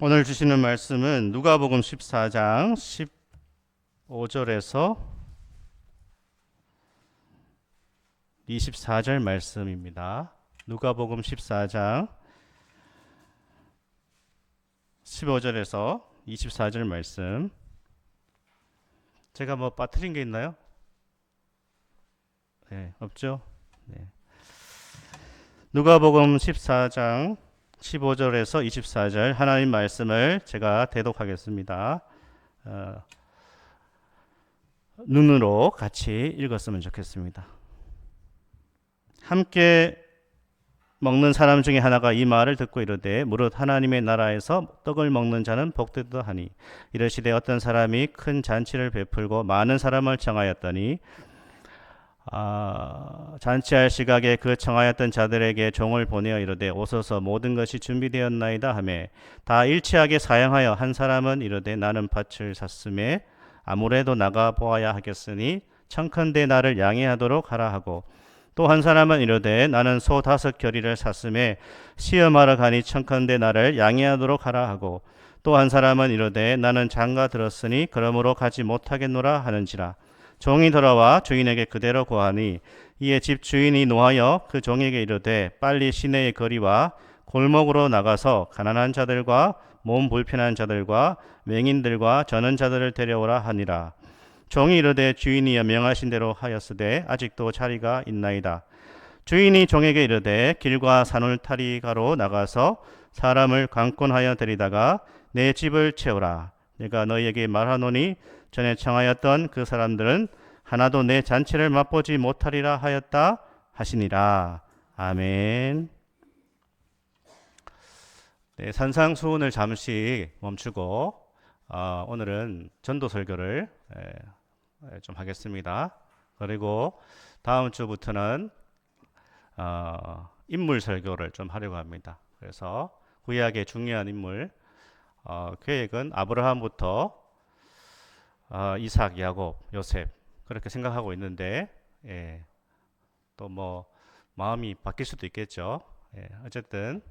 오늘 주시는 말씀은 누가복음 14장 15절에서 24절 말씀입니다. 누가복음 14장 15절에서 24절 말씀. 제가 뭐 빠뜨린 게 있나요? 네, 없죠? 네. 누가복음 14장 15절에서 24절 하나님 말씀을 제가 대독하겠습니다. 눈으로 같이 읽었으면 좋겠습니다. 함께 먹는 사람 중에 하나가 이 말을 듣고 이르되 무릇 하나님의 나라에서 떡을 먹는 자는 복되다 하니 이르시되 어떤 사람이 큰 잔치를 베풀고 많은 사람을 청하였더니 잔치할 시각에 그 청하였던 자들에게 종을 보내어 이르되 오소서 모든 것이 준비되었나이다 하매 다 일치하게 사양하여 한 사람은 이르되 나는 밭을 샀음에 아무래도 나가 보아야 하겠으니 청컨대 나를 양해하도록 하라 하고 또 한 사람은 이르되 나는 소 5 겨리를 샀음에 시험하러 가니 청컨대 나를 양해하도록 하라 하고 또 한 사람은 이르되 나는 장가 들었으니 그러므로 가지 못하겠노라 하는지라. 종이 돌아와 주인에게 그대로 고하니 이에 집 주인이 노하여 그 종에게 이르되 빨리 시내의 거리와 골목으로 나가서 가난한 자들과 몸 불편한 자들과 맹인들과 저는 자들을 데려오라 하니라. 종이 이르되 주인이 명하신 대로 하였으되 아직도 자리가 있나이다. 주인이 종에게 이르되 길과 산울타리가로 나가서 사람을 강권하여 데리다가 내 집을 채우라. 내가 너희에게 말하노니 전에 청하였던 그 사람들은 하나도 내 잔치를 맛보지 못하리라 하였다 하시니라. 아멘. 네, 산상수훈을 잠시 멈추고 오늘은 전도 설교를 좀 하겠습니다. 그리고 다음 주부터는 인물 설교를 좀 하려고 합니다. 그래서 구약의 중요한 인물 계획은 아브라함부터 이삭, 야곱, 요셉 그렇게 생각하고 있는데 또 뭐 마음이 바뀔 수도 있겠죠. 어쨌든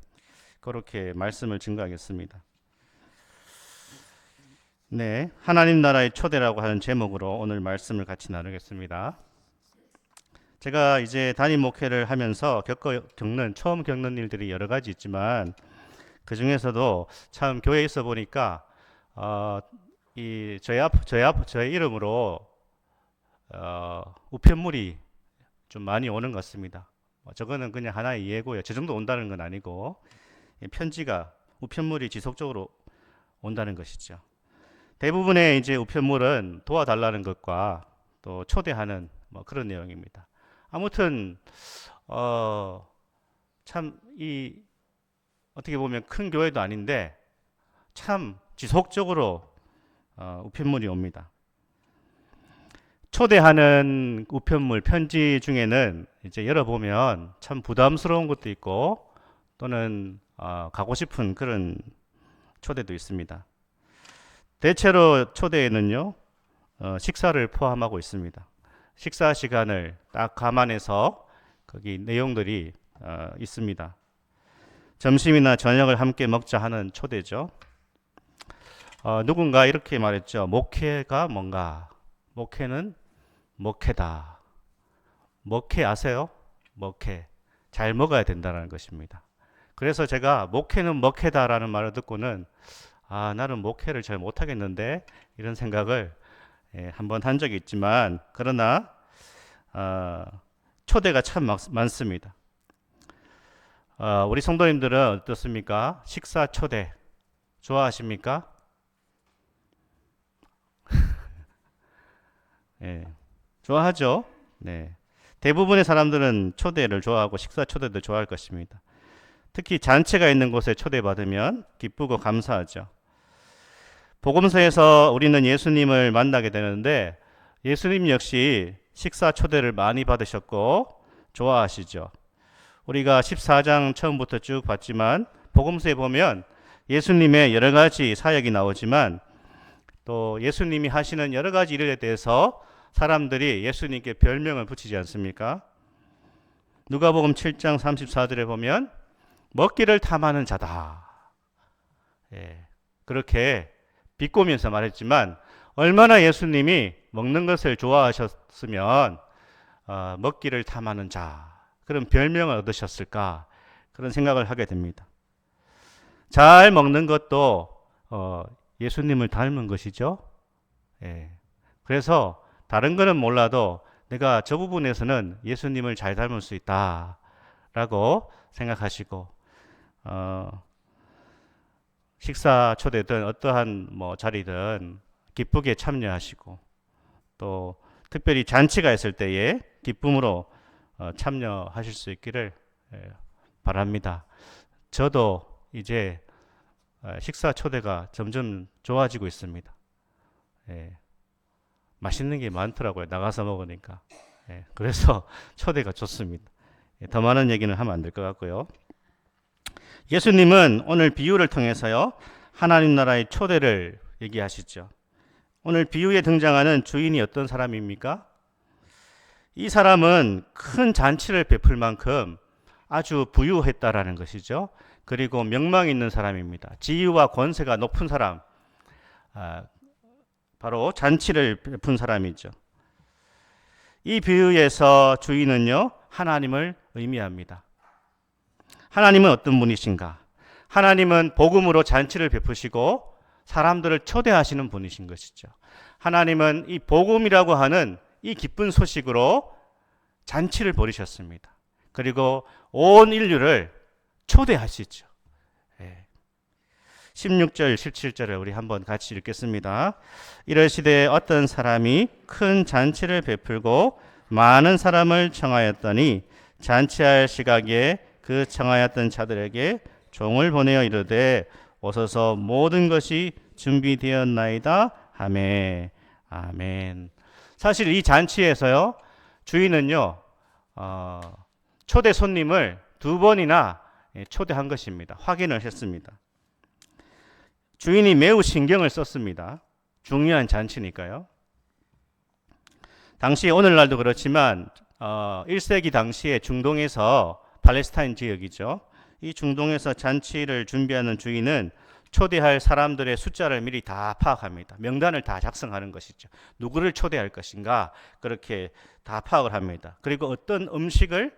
그렇게 말씀을 증거하겠습니다. 네, 하나님 나라의 초대라고 하는 제목으로 오늘 말씀을 같이 나누겠습니다. 제가 이제 담임 목회를 하면서 처음 겪는 일들이 여러 가지 있지만 그 중에서도 참 교회에 있어 보니까 저의 이름으로 우편물이 좀 많이 오는 것 같습니다. 저거는 그냥 하나의 예고예요. 저 정도 온다는 건 아니고 우편물이 지속적으로 온다는 것이죠. 대부분의 이제 우편물은 도와달라는 것과 또 초대하는 그런 내용입니다. 아무튼 참 어떻게 보면 큰 교회도 아닌데 참 지속적으로 우편물이 옵니다. 초대하는 우편물 편지 중에는 이제 열어보면 참 부담스러운 것도 있고 또는 가고 싶은 그런 초대도 있습니다. 대체로 초대에는요 식사를 포함하고 있습니다. 식사 시간을 딱 감안해서 거기 내용들이 있습니다. 점심이나 저녁을 함께 먹자 하는 초대죠. 누군가 이렇게 말했죠. 목회가 뭔가? 목회는 먹회다. 먹회 아세요? 먹회. 잘 먹어야 된다는 것입니다. 그래서 제가 목회는 먹회다라는 말을 듣고는 나는 목회를 잘 못하겠는데 이런 생각을 한번 한 적이 있지만 그러나 초대가 참 많습니다. 우리 성도님들은 어떻습니까? 식사 초대 좋아하십니까? 네, 좋아하죠. 네. 대부분의 사람들은 초대를 좋아하고 식사 초대도 좋아할 것입니다. 특히 잔치가 있는 곳에 초대받으면 기쁘고 감사하죠. 복음서에서 우리는 예수님을 만나게 되는데 예수님 역시 식사 초대를 많이 받으셨고 좋아하시죠. 우리가 14장 처음부터 쭉 봤지만 복음서에 보면 예수님의 여러 가지 사역이 나오지만 또 예수님이 하시는 여러 가지 일에 대해서 사람들이 예수님께 별명을 붙이지 않습니까? 누가복음 7장 34절에 보면 먹기를 탐하는 자다. 그렇게 비꼬면서 말했지만 얼마나 예수님이 먹는 것을 좋아하셨으면 먹기를 탐하는 자 그런 별명을 얻으셨을까 그런 생각을 하게 됩니다. 잘 먹는 것도 예수님을 닮은 것이죠. 예. 그래서 다른 거는 몰라도 내가 저 부분에서는 예수님을 잘 닮을 수 있다라고 생각하시고 식사 초대든 어떠한 자리든 기쁘게 참여하시고 또 특별히 잔치가 있을 때에 기쁨으로 참여하실 수 있기를 바랍니다. 저도 이제 식사 초대가 점점 좋아지고 있습니다. 맛있는 게 많더라고요. 나가서 먹으니까. 그래서 초대가 좋습니다. 더 많은 얘기는 하면 안 될 것 같고요. 예수님은 오늘 비유를 통해서요. 하나님 나라의 초대를 얘기하시죠. 오늘 비유에 등장하는 주인이 어떤 사람입니까? 이 사람은 큰 잔치를 베풀 만큼 아주 부유했다라는 것이죠. 그리고 명망 있는 사람입니다. 지위와 권세가 높은 사람, 바로 잔치를 베푼 사람이죠. 이 비유에서 주인은요, 하나님을 의미합니다. 하나님은 어떤 분이신가? 하나님은 복음으로 잔치를 베푸시고 사람들을 초대하시는 분이신 것이죠. 하나님은 이 복음이라고 하는 이 기쁜 소식으로 잔치를 벌이셨습니다. 그리고 온 인류를 초대하시죠. 16절, 17절을 우리 한번 같이 읽겠습니다. 이러시되 어떤 사람이 큰 잔치를 베풀고 많은 사람을 청하였더니 잔치할 시각에 그 청하였던 자들에게 종을 보내어 이르되 오소서 모든 것이 준비되었나이다 하매. 아멘. 사실 이 잔치에서요, 주인은요, 초대 손님을 2번이나 초대한 것입니다. 확인을 했습니다. 주인이 매우 신경을 썼습니다. 중요한 잔치니까요. 당시 오늘날도 그렇지만 1세기 당시에 중동에서 팔레스타인 지역이죠. 이 중동에서 잔치를 준비하는 주인은 초대할 사람들의 숫자를 미리 다 파악합니다. 명단을 다 작성하는 것이죠. 누구를 초대할 것인가 그렇게 다 파악을 합니다. 그리고 어떤 음식을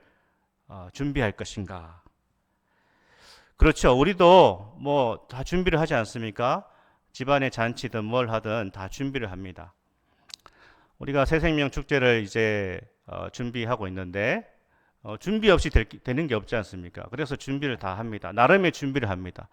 준비할 것인가. 그렇죠. 우리도 다 준비를 하지 않습니까? 집안의 잔치든 뭘 하든 다 준비를 합니다. 우리가 새생명 축제를 이제 준비하고 있는데 준비 없이 되는 게 없지 않습니까? 그래서 준비를 다 합니다. 나름의 준비를 합니다.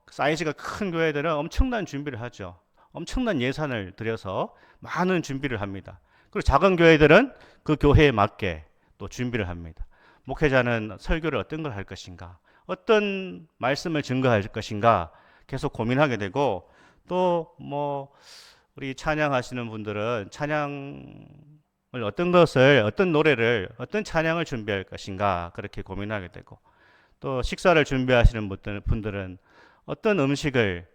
사이즈가 큰 교회들은 엄청난 준비를 하죠. 엄청난 예산을 들여서 많은 준비를 합니다. 그리고 작은 교회들은 그 교회에 맞게 또 준비를 합니다. 목회자는 설교를 어떤 걸 할 것인가, 어떤 말씀을 증거할 것인가 계속 고민하게 되고, 또 우리 찬양하시는 분들은 찬양을 어떤 노래를, 어떤 찬양을 준비할 것인가 그렇게 고민하게 되고, 또 식사를 준비하시는 분들은 어떤 음식을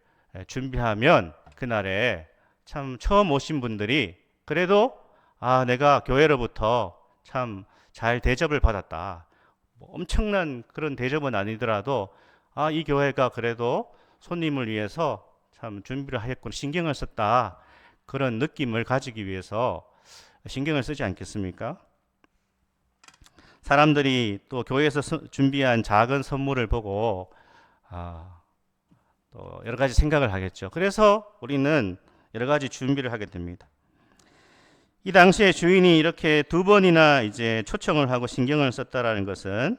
준비하면 그날에 참 처음 오신 분들이 그래도 내가 교회로부터 참 잘 대접을 받았다. 엄청난 그런 대접은 아니더라도 이 교회가 그래도 손님을 위해서 참 준비를 하였고 신경을 썼다. 그런 느낌을 가지기 위해서 신경을 쓰지 않겠습니까? 사람들이 또 교회에서 준비한 작은 선물을 보고 또 여러 가지 생각을 하겠죠. 그래서 우리는 여러 가지 준비를 하게 됩니다. 이 당시에 주인이 이렇게 2번이나 이제 초청을 하고 신경을 썼다라는 것은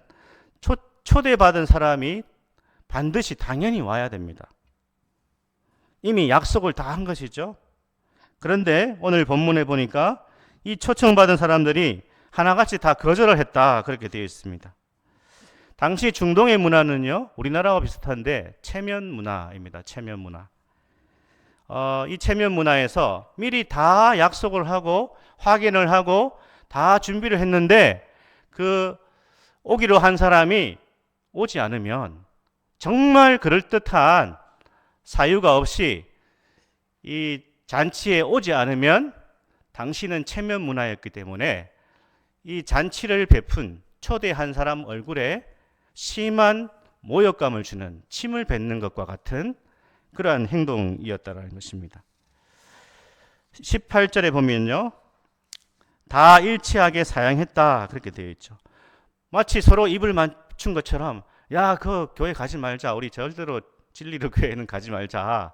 초대받은 사람이 반드시 당연히 와야 됩니다. 이미 약속을 다 한 것이죠. 그런데 오늘 본문에 보니까 이 초청받은 사람들이 하나같이 다 거절을 했다 그렇게 되어 있습니다. 당시 중동의 문화는요, 우리나라와 비슷한데 체면 문화입니다. 체면 문화. 이 체면 문화에서 미리 다 약속을 하고 확인을 하고 다 준비를 했는데 그 오기로 한 사람이 오지 않으면, 정말 그럴듯한 사유가 없이 이 잔치에 오지 않으면 당신은 체면 문화였기 때문에 이 잔치를 베푼 초대한 사람 얼굴에 심한 모욕감을 주는, 침을 뱉는 것과 같은 그러한 행동이었다라는 것입니다. 18절에 보면요, 다 일치하게 사양했다 그렇게 되어 있죠. 마치 서로 입을 맞춘 것처럼, 야, 그 교회 가지 말자, 우리 절대로 진리로 교회는 가지 말자,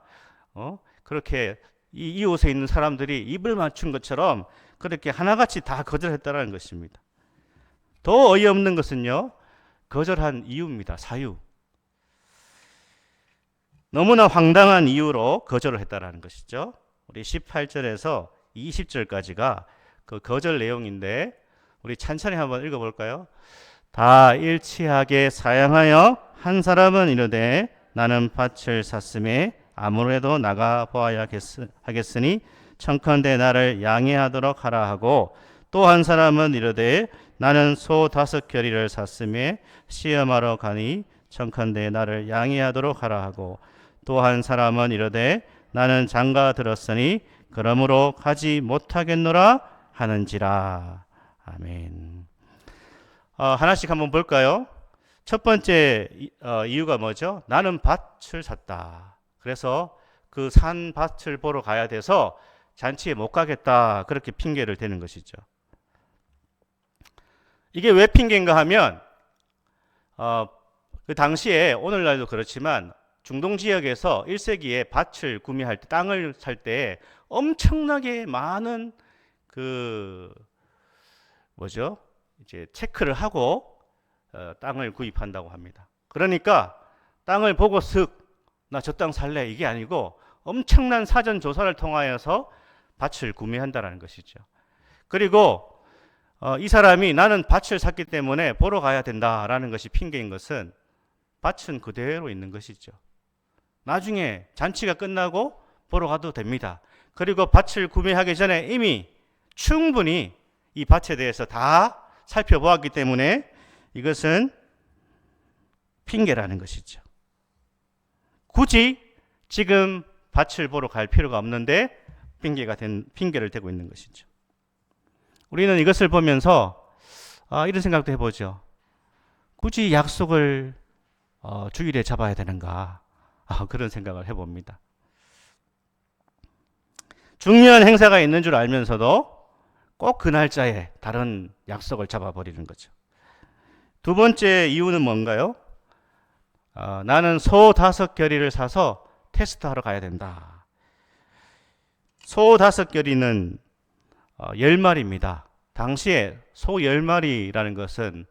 그렇게 이 이웃에 있는 사람들이 입을 맞춘 것처럼 그렇게 하나같이 다 거절했다라는 것입니다. 더 어이없는 것은요, 거절한 이유입니다. 사유. 너무나 황당한 이유로 거절을 했다라는 것이죠. 우리 18절에서 20절까지가 그 거절 내용인데 우리 찬찬히 한번 읽어볼까요? 다 일치하게 사양하여 한 사람은 이르되 나는 밭을 샀음에 아무래도 나가 보아야 하겠으니 청컨대 나를 양해하도록 하라 하고, 또 한 사람은 이르되 나는 소 5겨리를 샀음에 시험하러 가니 청컨대 나를 양해하도록 하라 하고, 또 한 사람은 이르되 나는 장가 들었으니 그러므로 가지 못하겠노라 하는지라. 아멘. 하나씩 한번 볼까요? 첫 번째 이유가 뭐죠? 나는 밭을 샀다. 그래서 그 산 밭을 보러 가야 돼서 잔치에 못 가겠다. 그렇게 핑계를 대는 것이죠. 이게 왜 핑계인가 하면 그 당시에, 오늘날도 그렇지만 중동 지역에서 1세기에 밭을 구매할 때, 땅을 살 때 엄청나게 많은 이제 체크를 하고 땅을 구입한다고 합니다. 그러니까 땅을 보고 슥 나 저 땅 살래 이게 아니고 엄청난 사전 조사를 통하여서 밭을 구매한다라는 것이죠. 그리고 이 사람이 나는 밭을 샀기 때문에 보러 가야 된다라는 것이 핑계인 것은 밭은 그대로 있는 것이죠. 나중에 잔치가 끝나고 보러 가도 됩니다. 그리고 밭을 구매하기 전에 이미 충분히 이 밭에 대해서 다 살펴보았기 때문에 이것은 핑계라는 것이죠. 굳이 지금 밭을 보러 갈 필요가 없는데 핑계를 대고 있는 것이죠. 우리는 이것을 보면서 이런 생각도 해보죠. 굳이 약속을 주일에 잡아야 되는가? 그런 생각을 해봅니다. 중요한 행사가 있는 줄 알면서도 꼭 그 날짜에 다른 약속을 잡아버리는 거죠. 두 번째 이유는 뭔가요? 나는 소 5겨리를 사서 테스트하러 가야 된다. 소 5겨리는 10마리입니다. 당시에 소 10마리라는 것은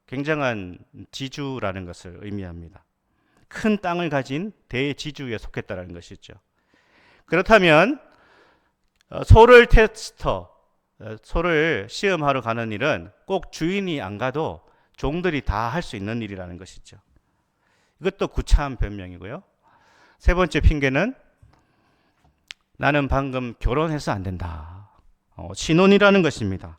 굉장한 지주라는 것을 의미합니다. 큰 땅을 가진 대지주에 속했다는 것이죠. 그렇다면 소를 시험하러 가는 일은 꼭 주인이 안 가도 종들이 다 할 수 있는 일이라는 것이죠. 이것도 구차한 변명이고요. 세 번째 핑계는 나는 방금 결혼해서 안 된다. 신혼이라는 것입니다.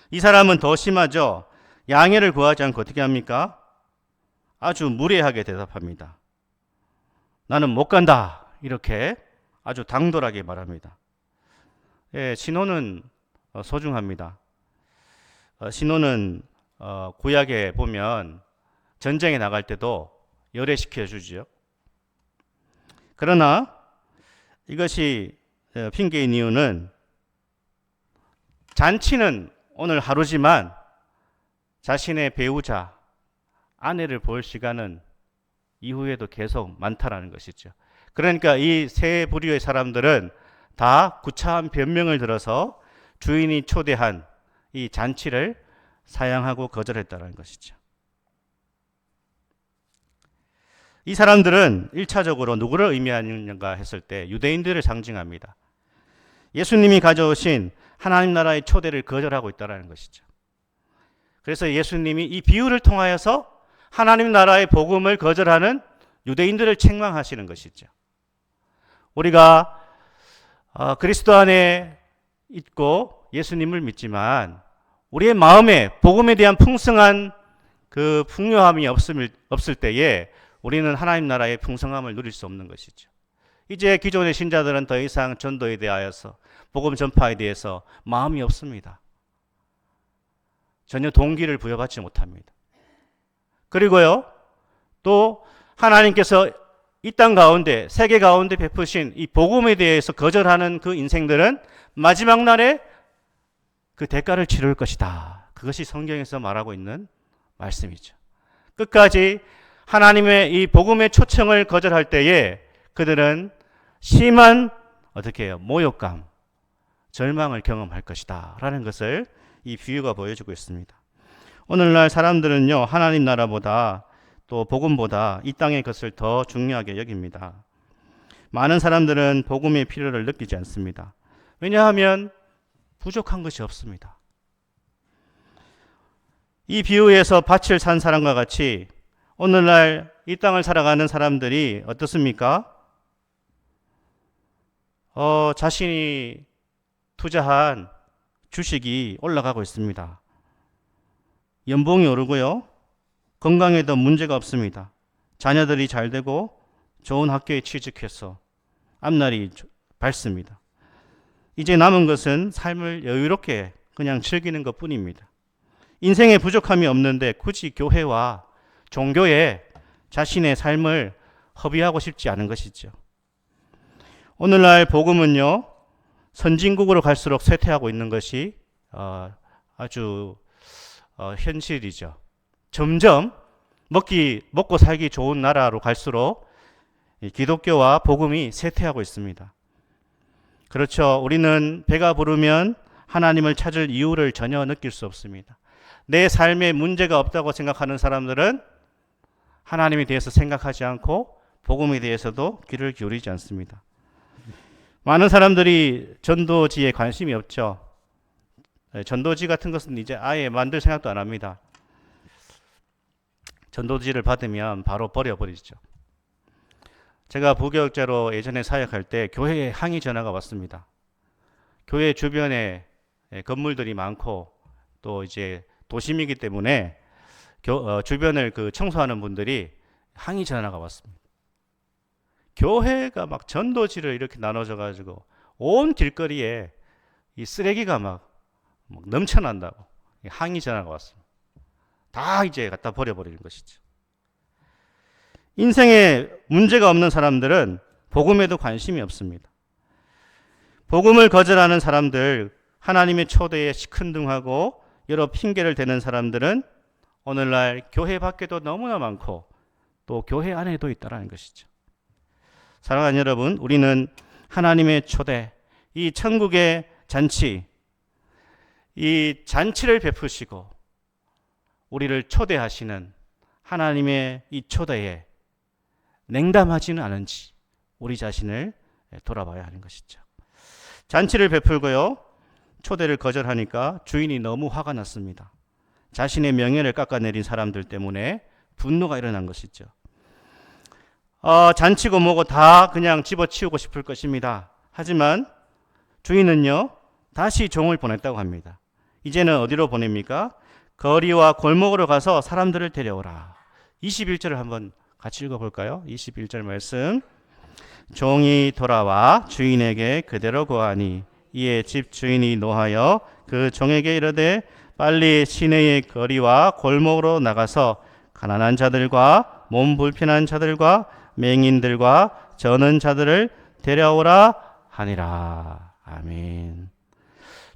이 사람은 더 심하죠. 양해를 구하지 않고 어떻게 합니까? 아주 무례하게 대답합니다. 나는 못 간다. 이렇게 아주 당돌하게 말합니다. 예, 신혼은 소중합니다. 신혼은 구약에 보면 전쟁에 나갈 때도 열애시켜 주죠. 그러나 이것이 핑계인 이유는 잔치는 오늘 하루지만 자신의 배우자, 아내를 볼 시간은 이후에도 계속 많다라는 것이죠. 그러니까 이 세 부류의 사람들은 다 구차한 변명을 들어서 주인이 초대한 이 잔치를 사양하고 거절했다는 것이죠. 이 사람들은 1차적으로 누구를 의미하는가 했을 때 유대인들을 상징합니다. 예수님이 가져오신 하나님 나라의 초대를 거절하고 있다는 것이죠. 그래서 예수님이 이 비유를 통하여서 하나님 나라의 복음을 거절하는 유대인들을 책망하시는 것이죠. 우리가 그리스도 안에 있고 예수님을 믿지만 우리의 마음에 복음에 대한 풍성한 그 풍요함이 없을 때에 우리는 하나님 나라의 풍성함을 누릴 수 없는 것이죠. 이제 기존의 신자들은 더 이상 전도에 대하여서 복음 전파에 대해서 마음이 없습니다. 전혀 동기를 부여받지 못합니다. 그리고요, 또 하나님께서 이 땅 가운데, 세계 가운데 베푸신 이 복음에 대해서 거절하는 그 인생들은 마지막 날에 그 대가를 치를 것이다. 그것이 성경에서 말하고 있는 말씀이죠. 끝까지 하나님의 이 복음의 초청을 거절할 때에 그들은 심한 어떻게 해요? 모욕감, 절망을 경험할 것이다 라는 것을 이 비유가 보여주고 있습니다. 오늘날 사람들은요, 하나님 나라보다 또 복음보다 이 땅의 것을 더 중요하게 여깁니다. 많은 사람들은 복음의 필요를 느끼지 않습니다. 왜냐하면 부족한 것이 없습니다. 이 비유에서 밭을 산 사람과 같이 오늘날 이 땅을 살아가는 사람들이 어떻습니까? 자신이 투자한 주식이 올라가고 있습니다. 연봉이 오르고요. 건강에도 문제가 없습니다. 자녀들이 잘 되고 좋은 학교에 취직해서 앞날이 밝습니다. 이제 남은 것은 삶을 여유롭게 그냥 즐기는 것 뿐입니다. 인생에 부족함이 없는데 굳이 교회와 종교에 자신의 삶을 허비하고 싶지 않은 것이죠. 오늘날 복음은요, 선진국으로 갈수록 쇠퇴하고 있는 것이 아주 현실이죠. 점점 먹고 살기 좋은 나라로 갈수록 기독교와 복음이 쇠퇴하고 있습니다. 그렇죠. 우리는 배가 부르면 하나님을 찾을 이유를 전혀 느낄 수 없습니다. 내 삶에 문제가 없다고 생각하는 사람들은 하나님에 대해서 생각하지 않고 복음에 대해서도 귀를 기울이지 않습니다. 많은 사람들이 전도지에 관심이 없죠. 전도지 같은 것은 이제 아예 만들 생각도 안 합니다. 전도지를 받으면 바로 버려버리죠. 제가 부교육자로 예전에 사역할 때 교회에 항의 전화가 왔습니다. 교회 주변에 건물들이 많고 또 이제 도심이기 때문에 주변을 청소하는 분들이 항의 전화가 왔습니다. 교회가 막 전도지를 이렇게 나눠져 가지고 온 길거리에 이 쓰레기가 막 넘쳐난다고 항의 전화가 왔습니다. 다 이제 갖다 버려버리는 것이죠. 인생에 문제가 없는 사람들은 복음에도 관심이 없습니다. 복음을 거절하는 사람들, 하나님의 초대에 시큰둥하고 여러 핑계를 대는 사람들은 오늘날 교회 밖에도 너무나 많고 또 교회 안에도 있다는 것이죠. 사랑하는 여러분, 우리는 하나님의 초대, 이 천국의 잔치, 이 잔치를 베푸시고 우리를 초대하시는 하나님의 이 초대에 냉담하지는 않은지 우리 자신을 돌아봐야 하는 것이죠. 잔치를 베풀고요, 초대를 거절하니까 주인이 너무 화가 났습니다. 자신의 명예를 깎아내린 사람들 때문에 분노가 일어난 것이죠. 잔치고 뭐고 다 그냥 집어치우고 싶을 것입니다. 하지만 주인은요, 다시 종을 보냈다고 합니다. 이제는 어디로 보냅니까? 거리와 골목으로 가서 사람들을 데려오라. 21절을 한번 같이 읽어볼까요? 21절 말씀. 종이 돌아와 주인에게 그대로 고하니 이에 집 주인이 노하여 그 종에게 이르되 빨리 시내의 거리와 골목으로 나가서 가난한 자들과 몸 불편한 자들과 맹인들과 저는 자들을 데려오라 하니라. 아멘.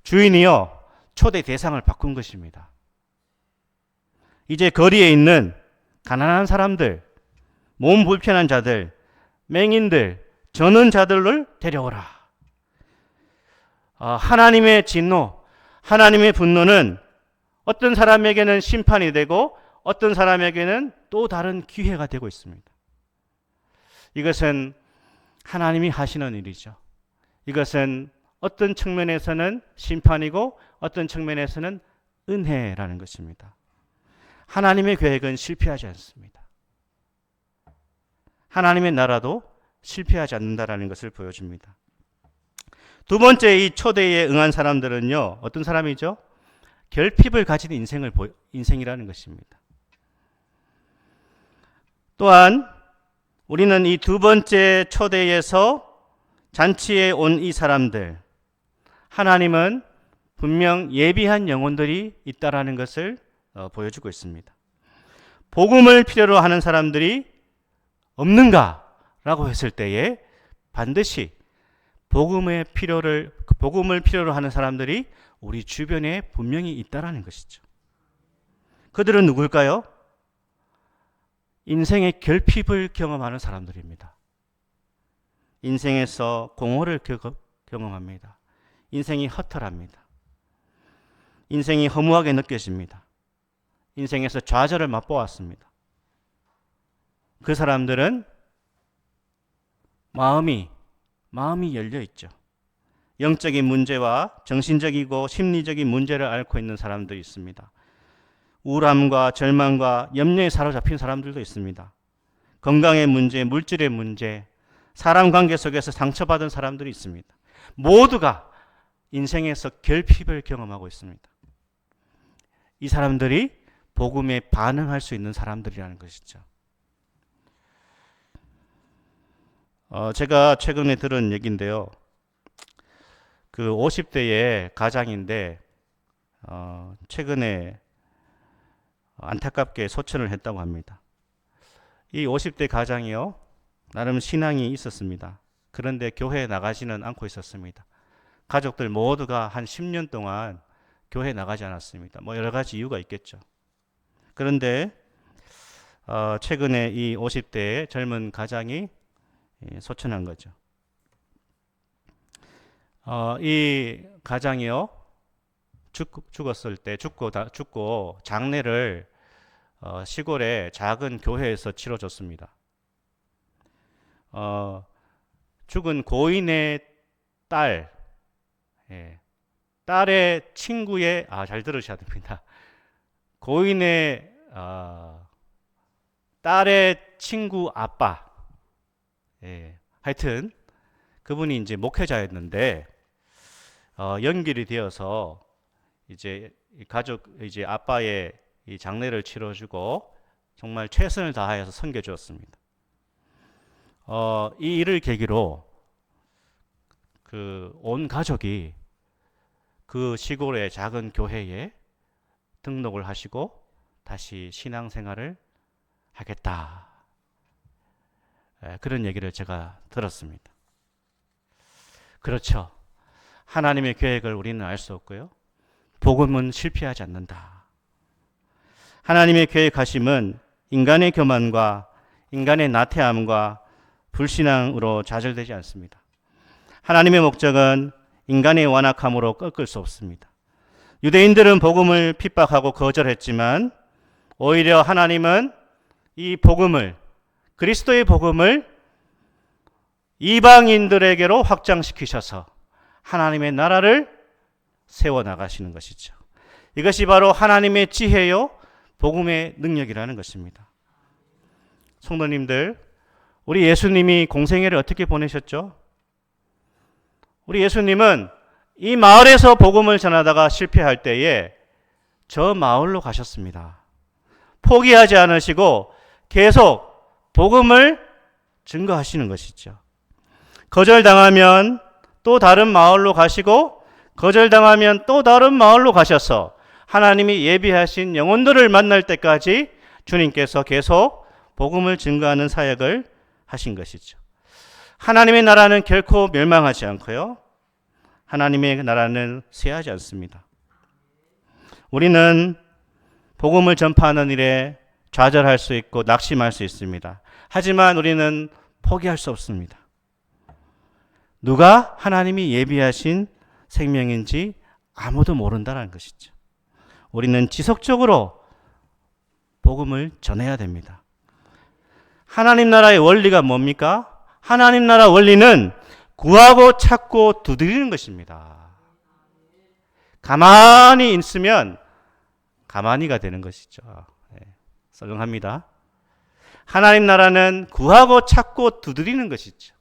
주인이요, 초대 대상을 바꾼 것입니다. 이제 거리에 있는 가난한 사람들, 몸 불편한 자들, 맹인들, 저는 자들을 데려오라. 하나님의 진노, 하나님의 분노는 어떤 사람에게는 심판이 되고 어떤 사람에게는 또 다른 기회가 되고 있습니다. 이것은 하나님이 하시는 일이죠. 이것은 어떤 측면에서는 심판이고 어떤 측면에서는 은혜라는 것입니다. 하나님의 계획은 실패하지 않습니다. 하나님의 나라도 실패하지 않는다라는 것을 보여줍니다. 두 번째, 이 초대에 응한 사람들은요, 어떤 사람이죠? 결핍을 가진 인생이라는 것입니다. 또한 우리는 이 두 번째 초대에서 잔치에 온 이 사람들, 하나님은 분명 예비한 영혼들이 있다라는 것을 보여주고 있습니다. 복음을 필요로 하는 사람들이 없는가? 했을 때에 반드시 복음을 필요로 하는 사람들이 우리 주변에 분명히 있다라는 것이죠. 그들은 누굴까요? 인생의 결핍을 경험하는 사람들입니다. 인생에서 공허를 경험합니다. 인생이 허탈합니다. 인생이 허무하게 느껴집니다. 인생에서 좌절을 맛보았습니다. 그 사람들은 마음이 열려 있죠. 영적인 문제와 정신적이고 심리적인 문제를 앓고 있는 사람들이 있습니다. 우울함과 절망과 염려에 사로잡힌 사람들도 있습니다. 건강의 문제, 물질의 문제, 사람 관계 속에서 상처받은 사람들이 있습니다. 모두가 인생에서 결핍을 경험하고 있습니다. 이 사람들이 복음에 반응할 수 있는 사람들이라는 것이죠. 제가 최근에 들은 얘기인데요. 그 50대의 가장인데 최근에 안타깝게 소천을 했다고 합니다. 이 50대 가장이요, 나름 신앙이 있었습니다. 그런데 교회에 나가지는 않고 있었습니다. 가족들 모두가 한 10년 동안 교회에 나가지 않았습니다. 뭐 여러 가지 이유가 있겠죠. 그런데 최근에 이 50대의 젊은 가장이 소천한 거죠. 이 가장이요, 죽었을 때 죽고 장례를 시골의 작은 교회에서 치러줬습니다. 죽은 고인의 딸의 친구의 잘 들으셔야 됩니다. 고인의 딸의 친구 아빠, 하여튼 그분이 이제 목회자였는데 연결이 되어서 이제 아빠의 이 장례를 치러주고 정말 최선을 다하여서 섬겨주었습니다. 이 일을 계기로 그 온 가족이 그 시골의 작은 교회에 등록을 하시고 다시 신앙생활을 하겠다. 그런 얘기를 제가 들었습니다. 그렇죠. 하나님의 계획을 우리는 알 수 없고요. 복음은 실패하지 않는다. 하나님의 계획하심은 인간의 교만과 인간의 나태함과 불신앙으로 좌절되지 않습니다. 하나님의 목적은 인간의 완악함으로 꺾을 수 없습니다. 유대인들은 복음을 핍박하고 거절했지만 오히려 하나님은 이 복음을, 그리스도의 복음을 이방인들에게로 확장시키셔서 하나님의 나라를 세워나가시는 것이죠. 이것이 바로 하나님의 지혜요, 복음의 능력이라는 것입니다. 성도님들, 우리 예수님이 공생애를 어떻게 보내셨죠? 우리 예수님은 이 마을에서 복음을 전하다가 실패할 때에 저 마을로 가셨습니다. 포기하지 않으시고 계속 복음을 증거하시는 것이죠. 거절당하면 또 다른 마을로 가시고 거절당하면 또 다른 마을로 가셔서 하나님이 예비하신 영혼들을 만날 때까지 주님께서 계속 복음을 증거하는 사역을 하신 것이죠. 하나님의 나라는 결코 멸망하지 않고요. 하나님의 나라는 쇠하지 않습니다. 우리는 복음을 전파하는 일에 좌절할 수 있고 낙심할 수 있습니다. 하지만 우리는 포기할 수 없습니다. 누가 하나님이 예비하신 생명인지 아무도 모른다는 것이죠. 우리는 지속적으로 복음을 전해야 됩니다. 하나님 나라의 원리가 뭡니까? 하나님 나라 원리는 구하고 찾고 두드리는 것입니다. 가만히 있으면 가만히가 되는 것이죠. 썰렁합니다. 하나님 나라는 구하고 찾고 두드리는 것이죠.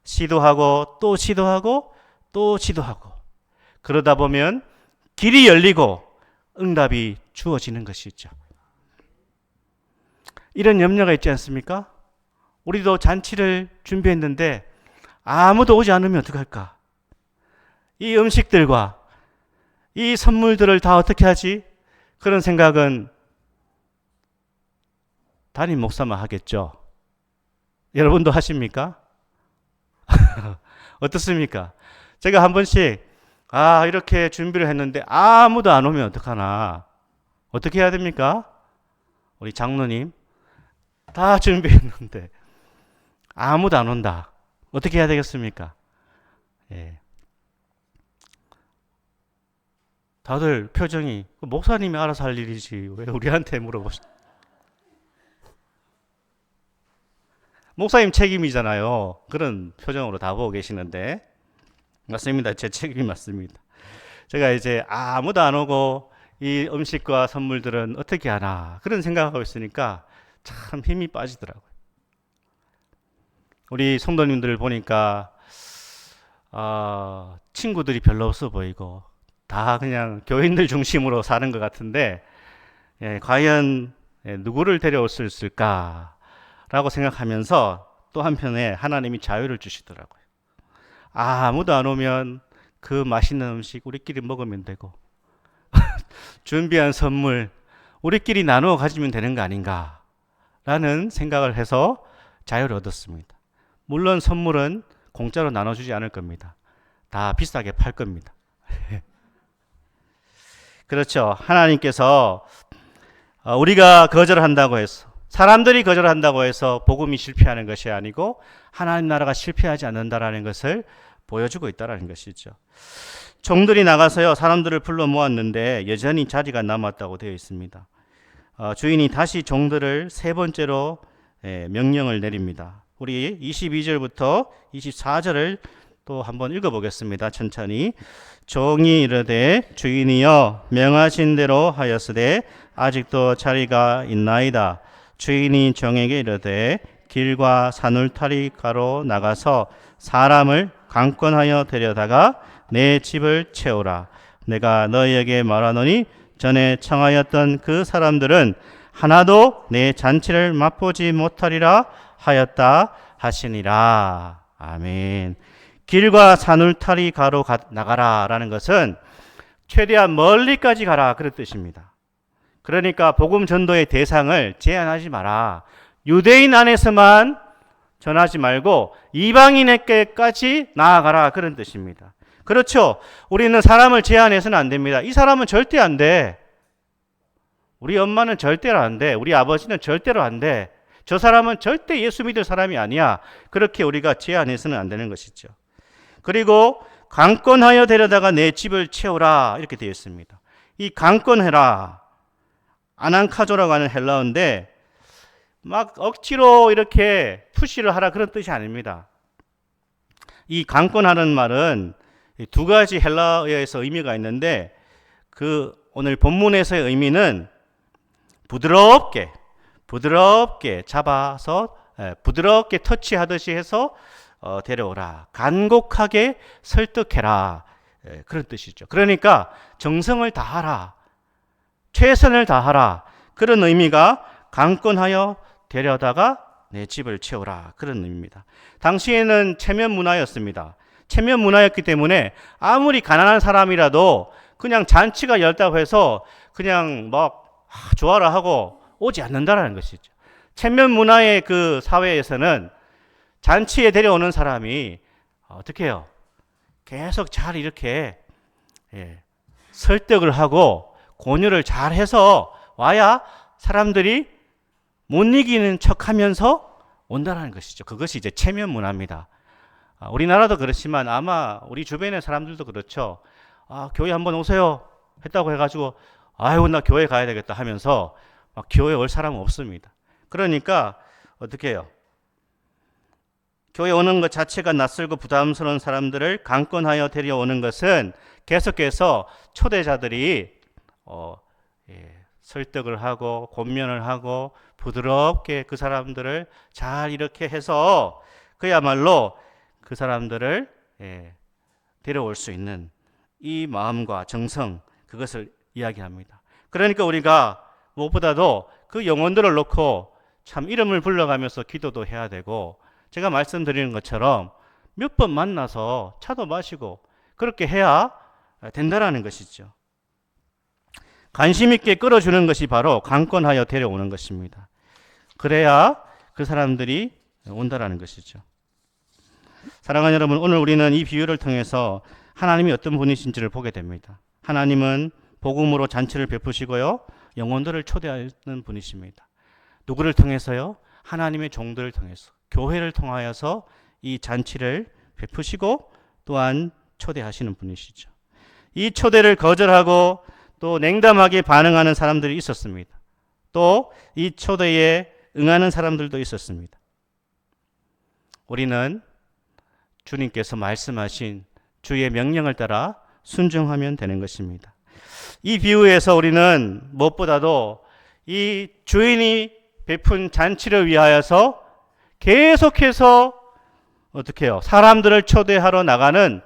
시도하고 또 시도하고 또 시도하고 그러다 보면 길이 열리고 응답이 주어지는 것이죠. 이런 염려가 있지 않습니까? 우리도 잔치를 준비했는데 아무도 오지 않으면 어떡할까? 이 음식들과 이 선물들을 다 어떻게 하지? 그런 생각은 담임 목사만 하겠죠. 여러분도 하십니까? 어떻습니까? 제가 한 번씩 이렇게 준비를 했는데 아무도 안 오면 어떡하나? 어떻게 해야 됩니까? 우리 장로님 다 준비했는데 아무도 안 온다. 어떻게 해야 되겠습니까? 예. 다들 표정이 목사님이 알아서 할 일이지 왜 우리한테 물어보시? 목사님 책임이잖아요. 그런 표정으로 다 보고 계시는데 맞습니다. 제 책임이 맞습니다. 제가 이제 아무도 안 오고 이 음식과 선물들은 어떻게 하나 그런 생각하고 있으니까 참 힘이 빠지더라고요. 우리 성도님들을 보니까 친구들이 별로 없어 보이고 다 그냥 교인들 중심으로 사는 것 같은데 과연 누구를 데려올 수 있을까라고 생각하면서 또 한편에 하나님이 자유를 주시더라고요. 아무도 안 오면 그 맛있는 음식 우리끼리 먹으면 되고 준비한 선물 우리끼리 나누어 가지면 되는 거 아닌가라는 생각을 해서 자유를 얻었습니다. 물론 선물은 공짜로 나눠주지 않을 겁니다. 다 비싸게 팔 겁니다. 그렇죠. 하나님께서 우리가 거절한다고 해서 사람들이 거절한다고 해서 복음이 실패하는 것이 아니고 하나님 나라가 실패하지 않는다라는 것을 보여주고 있다라는 것이죠. 종들이 나가서요 사람들을 불러 모았는데 여전히 자리가 남았다고 되어 있습니다. 주인이 다시 종들을 세 번째로 명령을 내립니다. 우리 22절부터 24절을 또 한번 읽어보겠습니다. 천천히. 종이 이르되 주인이여 명하신 대로 하였으되 아직도 자리가 있나이다. 주인이 종에게 이르되 길과 사늘타리가로 나가서 사람을 강권하여 데려다가 내 집을 채우라. 내가 너희에게 말하노니 전에 청하였던 그 사람들은 하나도 내 잔치를 맛보지 못하리라 하였다 하시니라. 아멘. 길과 사늘타리 가로 나가라 라는 것은 최대한 멀리까지 가라 그런 뜻입니다. 그러니까 복음 전도의 대상을 제한하지 마라. 유대인 안에서만 전하지 말고 이방인에게까지 나아가라 그런 뜻입니다. 그렇죠. 우리는 사람을 제한해서는 안 됩니다. 이 사람은 절대 안 돼. 우리 엄마는 절대로 안 돼. 우리 아버지는 절대로 안 돼. 저 사람은 절대 예수 믿을 사람이 아니야. 그렇게 우리가 제한해서는 안 되는 것이죠. 그리고 강권하여 데려다가 내 집을 채우라 이렇게 되어 있습니다. 이 강권해라 아난카조라고 하는 헬라어인데 막 억지로 이렇게 푸시를 하라 그런 뜻이 아닙니다. 이 강권하는 말은 두 가지 헬라어에서 의미가 있는데 그 오늘 본문에서의 의미는 부드럽게 잡아서 부드럽게 터치하듯이 해서 데려오라. 간곡하게 설득해라. 그런 뜻이죠. 그러니까 정성을 다하라. 최선을 다하라. 그런 의미가 강권하여 데려다가 내 집을 채우라. 그런 의미입니다. 당시에는 체면 문화였습니다. 체면 문화였기 때문에 아무리 가난한 사람이라도 그냥 잔치가 열다고 해서 그냥 막 좋아라 하고 오지 않는다라는 것이죠. 체면 문화의 그 사회에서는 잔치에 데려오는 사람이 어떻게 해요? 계속 잘 이렇게 설득을 하고 권유를 잘 해서 와야 사람들이 못 이기는 척하면서 온다는 것이죠. 그것이 이제 체면 문화입니다. 우리나라도 그렇지만 아마 우리 주변의 사람들도 그렇죠. 교회 한번 오세요 했다고 해가지고 아유 나 교회 가야 되겠다 하면서 막 교회 올 사람은 없습니다. 그러니까 어떻게 해요? 교회 오는 것 자체가 낯설고 부담스러운 사람들을 강권하여 데려오는 것은 계속해서 초대자들이 설득을 하고 권면을 하고 부드럽게 그 사람들을 잘 이렇게 해서 그야말로 그 사람들을 데려올 수 있는 이 마음과 정성 그것을 이야기합니다. 그러니까 우리가 무엇보다도 그 영혼들을 놓고 참 이름을 불러가면서 기도도 해야 되고 제가 말씀드리는 것처럼 몇 번 만나서 차도 마시고 그렇게 해야 된다라는 것이죠. 관심 있게 끌어주는 것이 바로 강권하여 데려오는 것입니다. 그래야 그 사람들이 온다라는 것이죠. 사랑하는 여러분, 오늘 우리는 이 비유를 통해서 하나님이 어떤 분이신지를 보게 됩니다. 하나님은 복음으로 잔치를 베푸시고요, 영혼들을 초대하는 분이십니다. 누구를 통해서요? 하나님의 종들을 통해서, 교회를 통하여서 이 잔치를 베푸시고 또한 초대하시는 분이시죠. 이 초대를 거절하고 또 냉담하게 반응하는 사람들이 있었습니다. 또 이 초대에 응하는 사람들도 있었습니다. 우리는 주님께서 말씀하신 주의 명령을 따라 순종하면 되는 것입니다. 이 비유에서 우리는 무엇보다도 이 주인이 베푼 잔치를 위하여서 계속해서 어떻게 해요? 사람들을 초대하러 나가는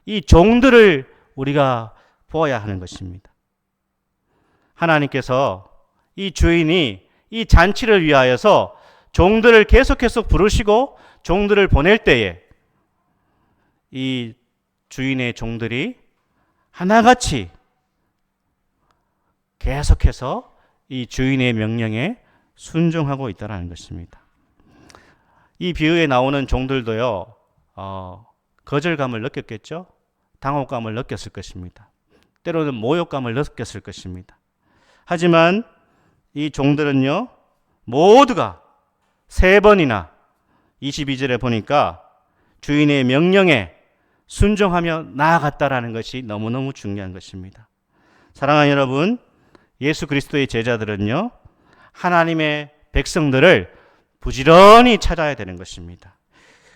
이 종들을 우리가 보아야 하는 것입니다. 하나님께서 이 주인이 이 잔치를 위하여서 종들을 계속해서 부르시고 종들을 보낼 때에 이 주인의 종들이 하나같이 계속해서 이 주인의 명령에 순종하고 있다는 것입니다. 이 비유에 나오는 종들도요, 거절감을 느꼈겠죠? 당혹감을 느꼈을 것입니다. 때로는 모욕감을 느꼈을 것입니다. 하지만 이 종들은요, 모두가 3번이나 22절에 보니까 주인의 명령에 순종하며 나아갔다라는 것이 너무너무 중요한 것입니다. 사랑하는 여러분, 예수 그리스도의 제자들은요, 하나님의 백성들을 부지런히 찾아야 되는 것입니다.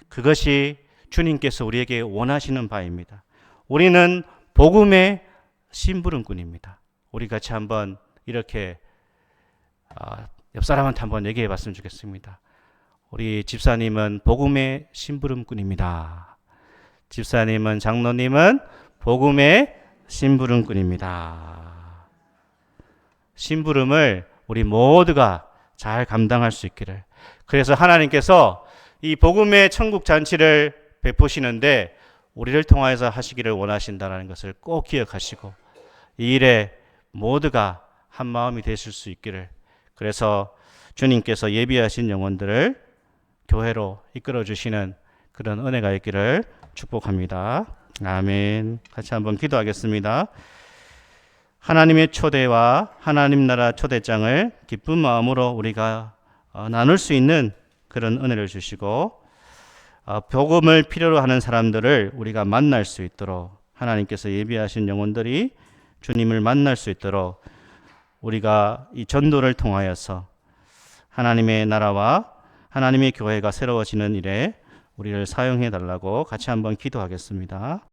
그것이 주님께서 우리에게 원하시는 바입니다. 우리는 복음의 심부름꾼입니다. 우리 같이 한번 이렇게 옆 사람한테 한번 얘기해 봤으면 좋겠습니다. 우리 집사님은 복음의 심부름꾼입니다. 집사님은, 장로님은 복음의 심부름꾼입니다. 심부름을 우리 모두가 잘 감당할 수 있기를. 그래서 하나님께서 이 복음의 천국 잔치를 베푸시는데 우리를 통하여서 하시기를 원하신다는 것을 꼭 기억하시고 이 일에 모두가 한 마음이 되실 수 있기를. 그래서 주님께서 예비하신 영혼들을 교회로 이끌어 주시는 그런 은혜가 있기를 축복합니다. 아멘. 같이 한번 기도하겠습니다. 하나님의 초대와 하나님 나라 초대장을 기쁜 마음으로 우리가 나눌 수 있는 그런 은혜를 주시고 복음을 필요로 하는 사람들을 우리가 만날 수 있도록 하나님께서 예비하신 영혼들이 주님을 만날 수 있도록 우리가 이 전도를 통하여서 하나님의 나라와 하나님의 교회가 새로워지는 일에 우리를 사용해 달라고 같이 한번 기도하겠습니다.